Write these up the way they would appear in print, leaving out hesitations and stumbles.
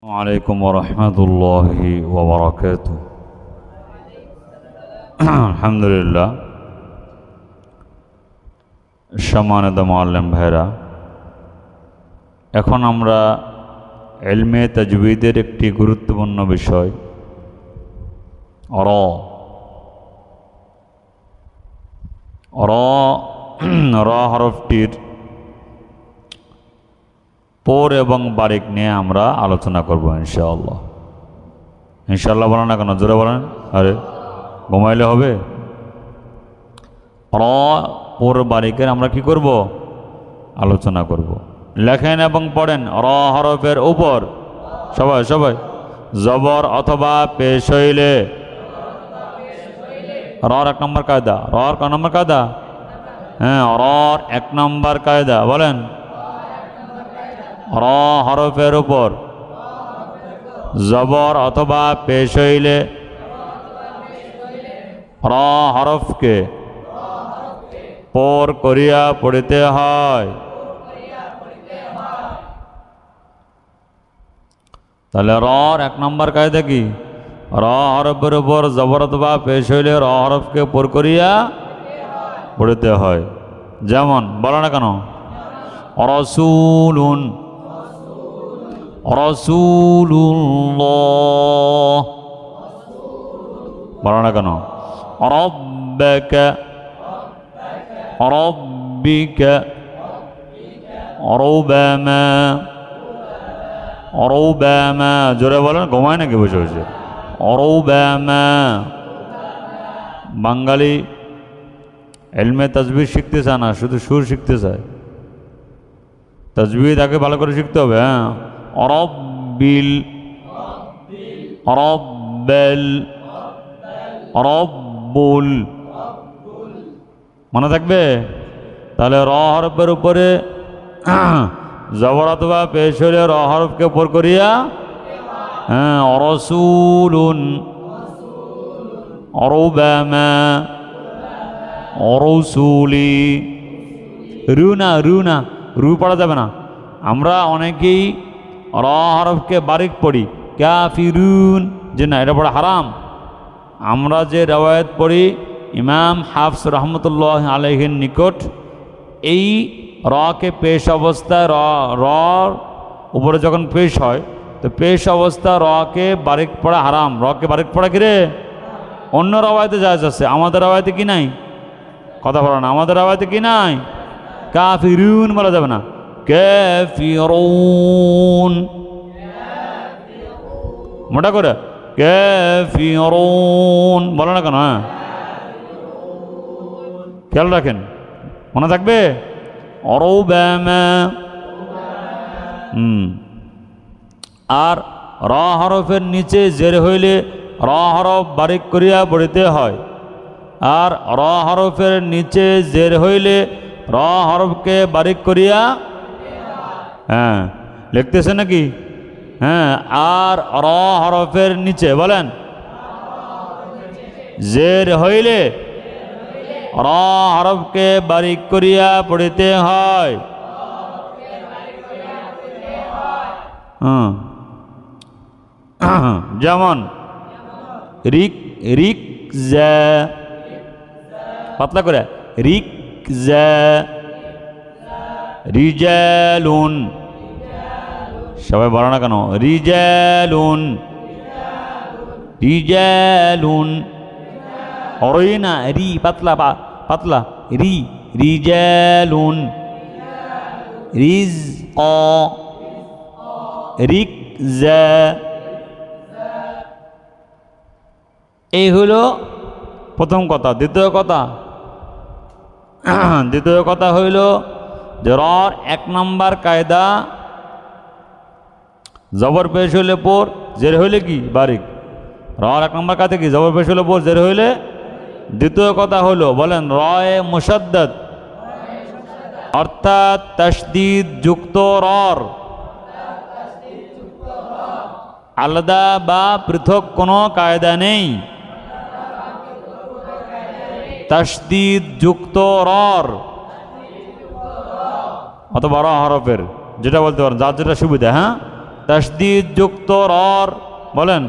عليكم ورحمة الله وبركاته الحمد لله সম্মানিত মুআল্লিম ভাইরা, এখন আমরা ইলমে তাজবীদের একটি গুরুত্বপূর্ণ বিষয় র হরফটির পোর এবং বারিক নিয়ে আমরা আলোচনা করব ইনশাআল্লাহ। ইনশাআল্লাহ বলেন না কেন, জোরে বলেন, আরে ঘুমাইলে হবে। র পোর বারিকের আমরা কি করব? আলোচনা করব। লেখেন এবং পড়েন। র হরফের উপর সবাই জবর অথবা পেশ হইলে রর এক নম্বর কায়দা। রর ক নম্বর কায়দা? হ্যাঁ, রর এক নম্বর কায়দা। বলেন, র হরফের উপর জবর অথবা পেশ হইলে র হরফকে পোর করিয়া পড়িতে হয়। তাহলে রর এক নম্বর কায়দা কি? র হরফের উপর জবর অথবা পেশ হইলে র হরফকে পোর করিয়া পড়িতে হয়। যেমন বলো না কেন, রাসূলুন, রাসূলুল্লাহ, বলো না কেন, রাব্বাকা, রাব্বিকা, রুবামা, রুবামা, জোরে বলেন, ঘুমায় নাকি বসে বসে? রুবামা। বাঙালি ইলমে তাজবীদ শিখতে চায় না, শুধু সুর শিখতে চায়। তাজবীদ আগে ভালো করে শিখতে হবে। হ্যাঁ, রব্বিল, রব্বাল, রব্বুল, মনে থাকবে? তাহলে র হরফের উপরে জবর অথবা পেশ হলে র হরফকে উপর করিয়া, হ্যাঁ, রাসূলুন, রুবামা, রসুলি। রু রু পড়া যাবে না। আমরা অনেকেই র হরফকে বারিক পড়ি, কাফিরুন, যে না, এটা পড়া হারাম। আমরা যে রওয়ায়াত পড়ি ইমাম হাফস রহমতুল্লাহ আলাইহির নিকট, এই রকে পেশ অবস্থায় রর উপরে যখন পেশ হয়, তো পেশ অবস্থা রকে বারিক পড়া হারাম। রকে বারিক পড়া কি রে? অন্য রওয়ায়াতে জায়েজ আছে, আমাদের রওয়ায়াতে কি নাই? কথা বলো না, আমাদের রওয়ায়াতে কি নাই? কাফিরুন বলা যাবে না, কাফিরুন, মোটা করে কাফিরুন বলো না কেন? হ্যাঁ, খেয়াল রাখেন, মনে থাকবে। রুবামা। আর র হরফের নিচে জের হইলে র হরফ বারিক করিয়া পড়িতে হয়। আর র হরফের নিচে জের হইলে র হরফকে বারিক করিয়া, হ্যাঁ, লিখতেছে নাকি? হ্যাঁ, আর র হরফের নিচে বলেন জের হইলে র হরফকে বারিক করিয়া পড়িতে হয়। যেমন রিক, রিক জা, পাতলা করে রিক জা, রিজালুন, সবাই বলো না কেন, রিজালুন, রিজালুন, অরই না, রি পাতলা পাতলা, রি, রিজালুন, রিজক, রিকজা। এই হলো প্রথম কথা। দ্বিতীয় কথা হইল যে রর এক নম্বর কায়দা, জবর পেশ হইলে পোর, জের হইলে কি? বারিক। রর এক নম্বর কায়দা কি? জবর পেশ হইলে পোর, জের হইলে। দ্বিতীয় কথা হলো, বলেন, রয়ে মুশাদ্দাদ, অর্থাৎ তাশদীদ যুক্ত রর, আলাদা বা পৃথক কোনো কায়দা নেই। তাশদীদ যুক্ত রর অথবা র হরফের, যেটা বলতে পারেন, যার যেটা সুবিধা। হ্যাঁ, তাসদীদ যুক্ত রর বলেন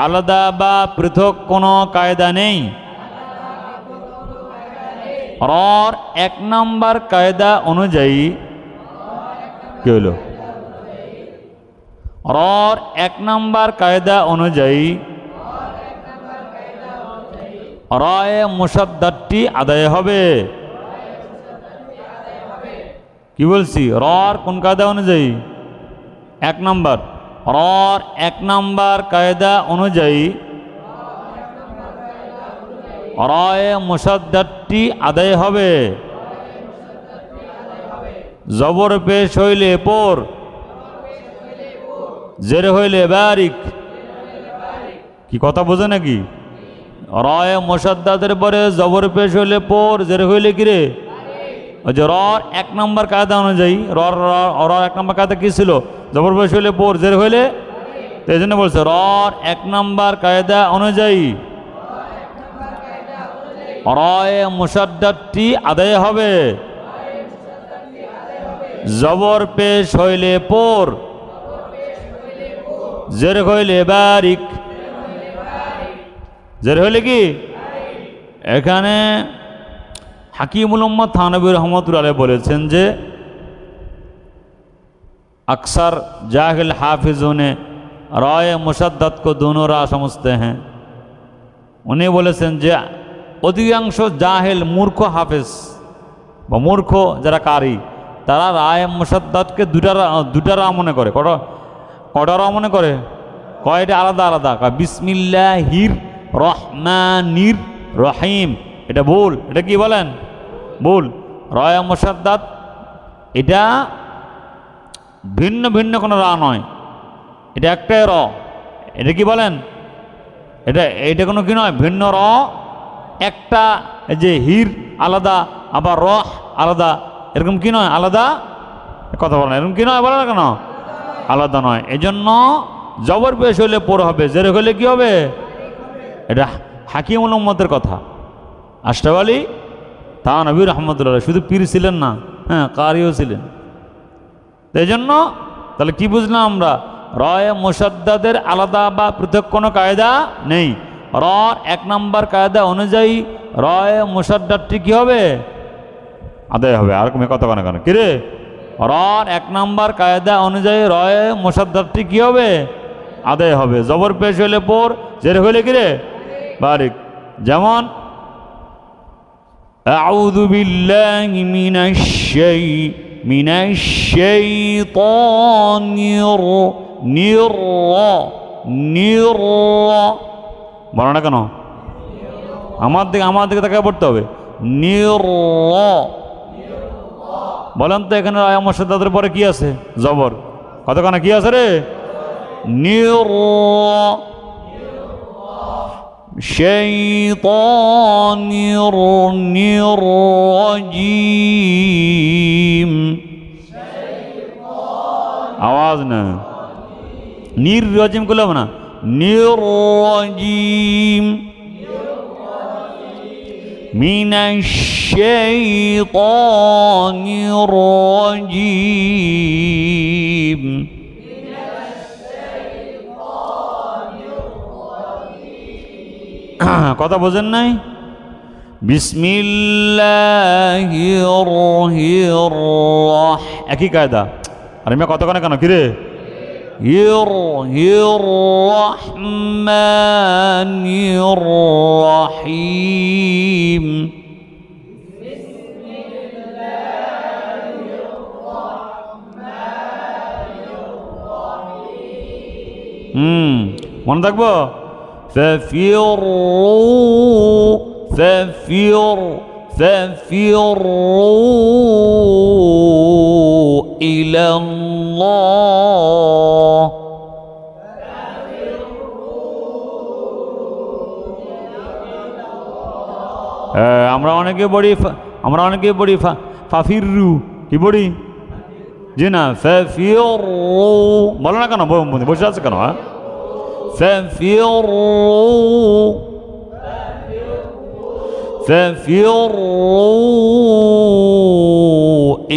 আলাদা বা পৃথক কোনো কায়দা নেই। রর এক নাম্বার কায়দা অনুযায়ী কি হলো? রর এক নাম্বার কায়দা অনুযায়ী রয়ে মুসাদ্দাদটি আদায় হবে। কি বলছি? রর কোন কায়দা অনুযায়ী? এক নাম্বার। রর এক নাম্বার কায়দা অনুযায়ী রয়ে মুসাদ্দাদটি আদায় হবে। জবর পেশ হইলে পর, জের হইলে বারিক। কি কথা বোঝে নাকি? রয়ে মুসাদ্দাদের পরে জবর পেশ হইলে পর, জের হইলে কিরে? ওই যে রর এক নম্বর কায়দা অনুযায়ী রর এক নম্বর কায়দা কি ছিল? জবর পেশ হইলে পর, জের হইলে। তো এই জন্য বলছে রর এক নম্বর কায়দা অনুযায়ী রয়ে মুসাদ্দাদটি আদায় হবে। জবর পেশ হইলে পর, জের হইলে বারিক। জের হইলে কি? এখানে হাকিমুল উম্মাহ থানবী রহমতুল্লাহ আলাইহি বলেছেন যে अक्सर जाहिल हाफिजों ने राय मुशद्दद को दोनों रा समझते हैं। उन्हें বলেছেন যে অধিকাংশ জাহেল মূর্খ হাফেজ বা মূর্খ যারা কারি তারা রায় মুশাদ্দাদকে দুটা রা মনে করে। কটা রা মনে করে? কয়টা আলাদা আলাদা। বিসমিল্লাহির রহমানির রহিম, এটা ভুল। এটা কি বলেন? ভুল। রায় মুশাদ্দাদ এটা ভিন্ন ভিন্ন কোনো রা নয়, এটা একটাই র। এটা কি বলেন? এটা কোনো কি নয়, ভিন্ন র একটা। যে হির আলাদা, আবার রহ আলাদা, এরকম কি নয়? আলাদা কথা বলেন, এরকম কি নয়? বলে না কেন? আলাদা নয়। এই জন্য জবর পেশ হইলে পর হবে, জের হইলে কি হবে? এটা হাকিমুল উম্মতের কথা। আশরাফ আলী থানভী রহমতুল্লাহ শুধু পীর ছিলেন না, হ্যাঁ কারিও ছিলেন। এই জন্য তাহলে কি বুঝলাম আমরা? রয়ে মুশাদ্দাদের আলাদা বা পৃথক কোনো কায়দা নেই। রর এক নম্বর কায়দা অনুযায়ী রয়ে মুশাদ্দাদটি কি হবে? আদায় হবে। আর তুমি কত কেন কিরে? রর এক নম্বর কায়দা অনুযায়ী রয়ে মুশাদ্দাদটি কি হবে? আদায় হবে। জবর পেশ হইলে পর, জের হইলে কিরে? বারিক। যেমন আউযু বিল্লাহি মিনাশ শাইতানির নির বলো না কেন? আমার দিকে তাকে পড়তে হবে। নির বলেন তো এখানে রায় মুশাদ্দাদের পরে কি আছে? জবর। কতখানা কি আছে রে? নির শাইতানির রাজিম। আওয়াজ না, নির রাজিম করলাম না, নির রাজিম মিনাশ শাইতানির রাজিম। কথা বোঝেন নাই? বিসমিল্লাহির একই কায়দা। আর আমি কতক্ষণে কেন কিরে? রহমানির রহিম। মনে থাকবো? ففروا إلى الله আমরা অনেকে পড়ি ফাফিরু। কি পড়ি? জি না, ফাফিরু বলো না কেন? বসে আছে কেন? হ্যাঁ, ففروا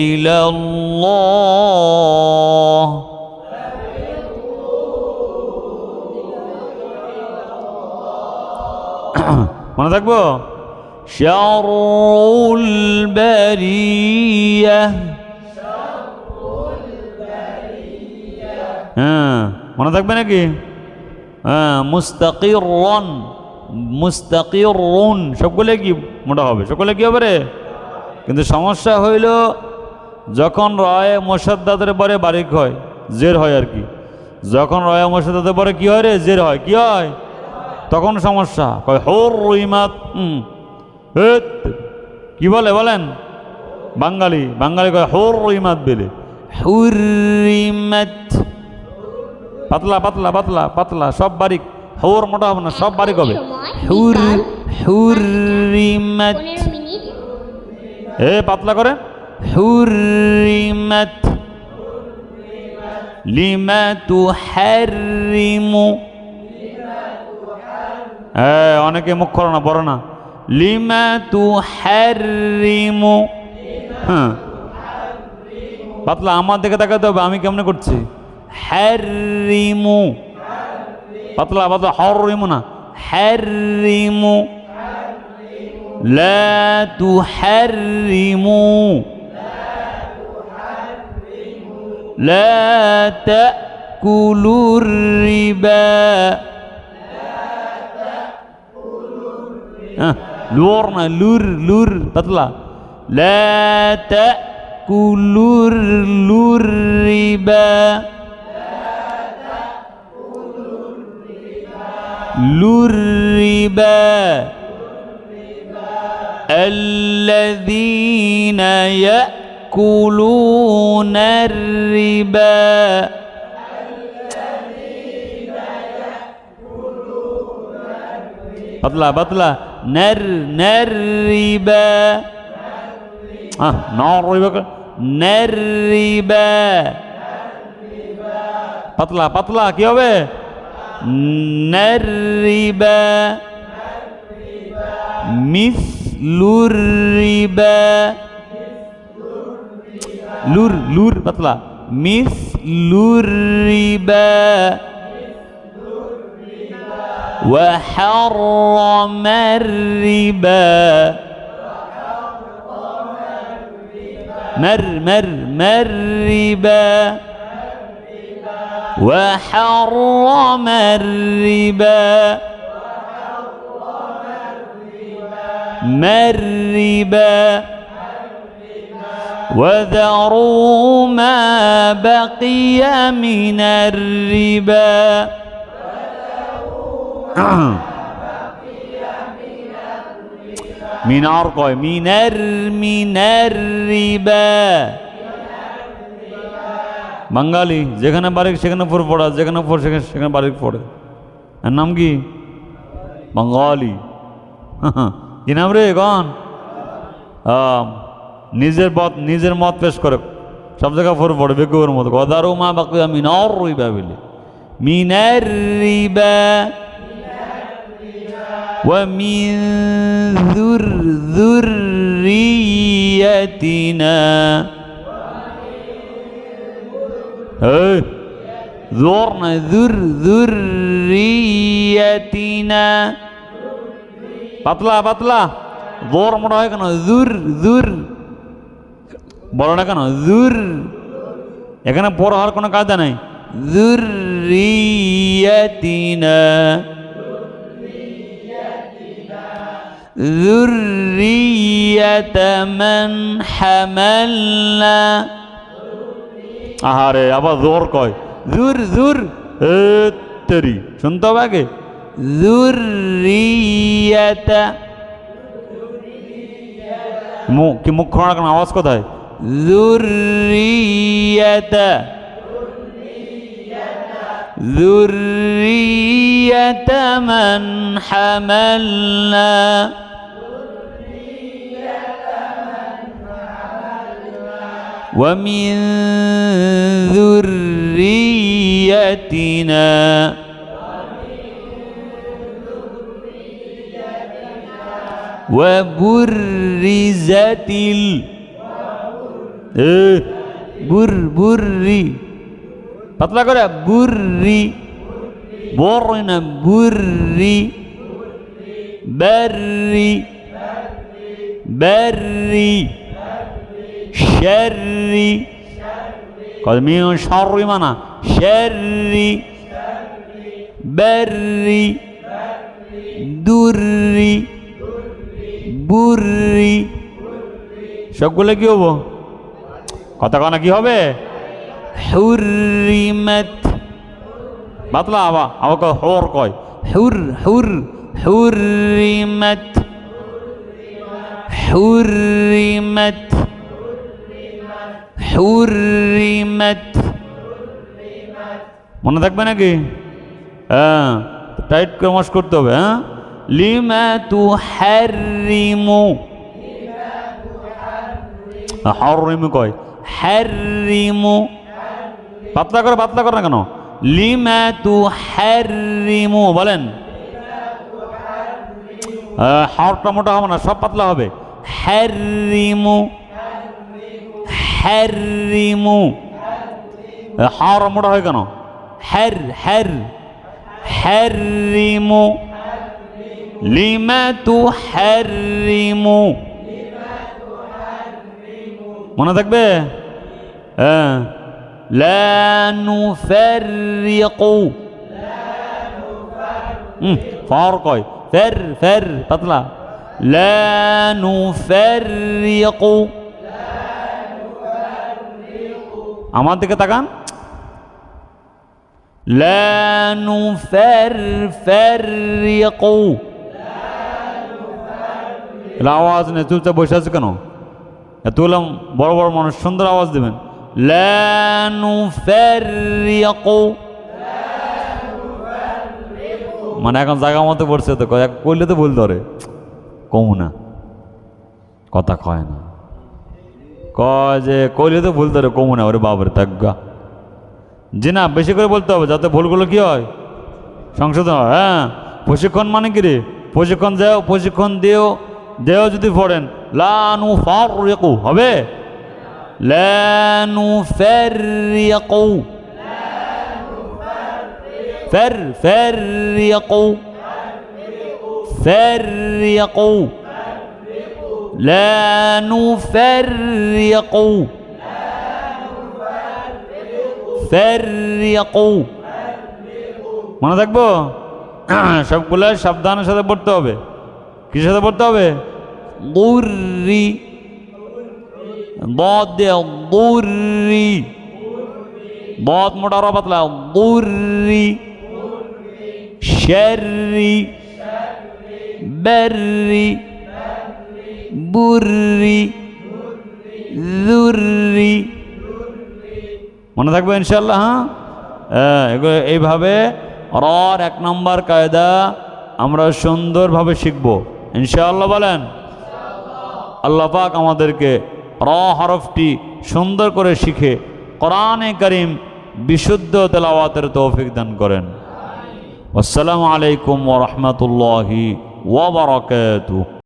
إلى الله মনে থাকবো? শাররুল বারিয়া। হ্যাঁ, মনে থাকবে নাকি? হ্যাঁ, মুস্তাকিরুন, মুস্তাকিরুন সবগুলো কি মোটা হবে? সকলে কি হবে রে? কিন্তু সমস্যা হইল যখন রয়ে মুশাদ্দাদের পরে বারিক হয়, জের হয় আর কি। যখন রয়ে মুশাদ্দাদের পরে কি হয় রে? জের হয়। কি হয় তখন? সমস্যা। কয় হুররিমাত। কি বলে বলেন? বাঙালি বাঙালি কয় হুররিমাত বলে। হুররিমাত। পাতলা পাতলা পাতলা পাতলা, সব বারিক। হুর মোটা হবে না, সব বারিক হবে। হুর হুররিমাত। পাতলা করে। হুররিমাত লিমা তুহাররিমু। অনেকে মুখ করো না, বড় না। লিমা তুহাররিমু। হ্যাঁ, পাতলা। আমার দিকে তাকাতে হবে, আমি কেমনে করছি। হাররিমু, পাতলা পাতলা। হররিমু না, হাররিমু। লা তুহাররিমু, লা তাকুলুর রিবা। লুর না, লুর লুর, পাতলা। লা তাকুলুর লুর রিবা, লুর রিবা আল্লাযীনা ইয়াকুলুনার রিবা। পাতলা পাতলা। নার নার রিবা। নর রিবা, নার রিবা। পাতলা পাতলা। কি হবে? নার রিবা মিসলুর রিবা। লুর লুর, পাতলা। মিসলুর রিবা وحرم الربا. مر مر مر الربا وحرم الربا. ما الربا وذروا ما بقي من الربا. মিনার কয়, মিনার মিনার রিবা। বাঙালি যেখানে বারিক সেখানে ফোর পড়া, যেখানে ফোর সেখানে বারিক পড়ে। এর নাম কি? বাঙালি। কি নাম রে? গন নিজের মত পেশ করে, সব জায়গায় ফোর পড়ে বেকুবের মতো। গদারু মা বাকিয়া মিনার রিবা বলে। মিনার রিবা ومن ذريتنا. ذرنا ذريتنا. পাতলা পাতলা। জোর মোটা হয় কেন? জুর জুর, বড় না কেন? জুর। এখানে বড় হওয়ার কোনো কায়দা নাই। যুররিয়াতিনা, যুররিয়াতা মান হামালনা। আহারে, আবার জোর কয়। জুর জুর, তেরি শুনতে হবে আগে। যুররিয়াতা, কি মুখ খোঁড়া কেন? আওয়াজ কোথায়? যুররিয়াতা, যুররিয়াতা মান হামালনা। ومن ذريتنا وبرزت বুররি, পাতলা করে। বুররি, বড় না, বুররি। بري بري شري قال مين شر منا شري بري দুররি বুররি সবগুলো কি হবো কথা কনা কি হবে হুররিমাত বাতলা আবার কয় হর কয় হুর হুর হুররিমাত হুররিমাত হুররিমাত মনে থাকবে নাকি হ্যাঁ টাইট করে মশ করতে হবে হ্যাঁ লিমা তুহাররিমু হাররিমু কয় হাররিমু পাতলা করে না কেন লিমা তুহাররিমু বলেন হারটা মোটা হবে না সব পাতলা হবে হাররিমু হাররিমু হার মোটা হয় কেন হার হার حرموا لما تحرموا মনে থাকবে لا نفرق فرق فر فر পাতলা لا نفرق আমার দিকে তাকান لا نفرق আওয়াজ নেই চুপচাপ বসে আছে কেন এতগুলাম বড় বড় মানুষ সুন্দর আওয়াজ দেবেন لا نفرق মানে এখন জায়গা মতো পড়ছে তো কইলে তো ভুল ধরে কমু না কথা কয় না কয় যে কইলে তো ভুল ধরে কমু না ওরে বাবার তাজ্ঞা জি না বেশি করে বলতে হবে যাতে ভুলগুলো কি হয় সংশোধন হয় হ্যাঁ প্রশিক্ষণ মানে কি রে প্রশিক্ষণ দেও প্রশিক্ষণ দেও যদি পড়েন লা নুফাররিকু হবে লা নুফাররিকু ফাররিকু ফাররিকু লা নুফাররিকু মনে থাকবো সবগুলো সাবধানের সাথে পড়তে হবে কিসের সাথে পড়তে হবে গুররি বদ গুররি বদ মোটা আর পাতলা গুররি শাররি বাররি বুররি যুররি মনে থাকবে ইনশাআল্লাহ হ্যাঁ এইভাবে রর 1 নম্বর কায়দা আমরা সুন্দরভাবে শিখব ইনশাআল্লাহ বলেন আল্লাহ পাক আমাদেরকে র হরফটি সুন্দর করে শিখে কোরআনে কারীম বিশুদ্ধ তেলাওয়াতের তৌফিক দান করেন আসসালামু আলাইকুম ওয়া রাহমাতুল্লাহি ওয়া বারাকাতুহু।